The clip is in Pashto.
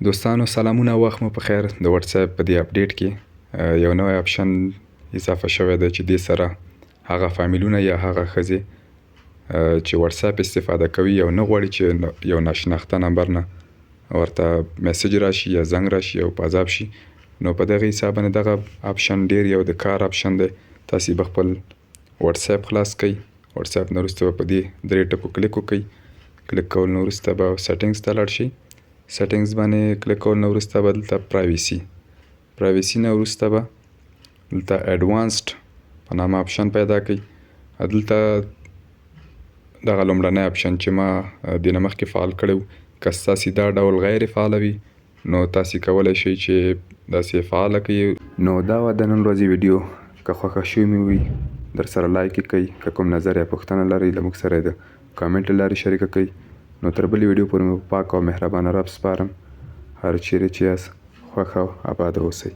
دوستانو سلامونه، وخت مو په خیر. د واتس اپ په دې اپډیټ کې یو نوی اپشن اضافه شوی دی چې دې سره هغه فامیلونه یا هغه ښځې چې واتس اپ استفاده کوي او نه غواړي چې یو ناشناخته نمبر نه ورته میسج راشي یا زنګ راشي او په عذاب شي، نو په دغه حساب باندې دغه اپشن ډیر یو د کار اپشن دی. تاسې به خپل واتس اپ خلاص کړئ. واتس اپ نه وروسته به په دې 3 ټکو کلیک وکړئ. کلیک کول نه وروسته به سیټینګز ته لاړ شئ. سیټینګز باندې کلیک کول نه وروسته به دلته پرایویسي نه وروسته به دلته اډوانسډ په نامه اپشن پیدا کړئ. دلته دغه لومړنی اپشن چې ما دې نه مخکې فعال کړی و، که ستاسې دا ډول غیر فعاله وي نو تاسې کولی شئ چې داسې فعاله کړئ. نو دا وه د نن ورځې ویډیو. که خوښه شوې مې وي در سره لایک یې کړئ. که کوم نظر یا پوښتنه لرئ له موږ سره یې د کامنټ له لارې شریکه کړئ. نو تر بلې ویډیو پورې مې په پاک او مهربانه رب سپارم. هر چیرې چې یاست خوښ او اباد اوسئ.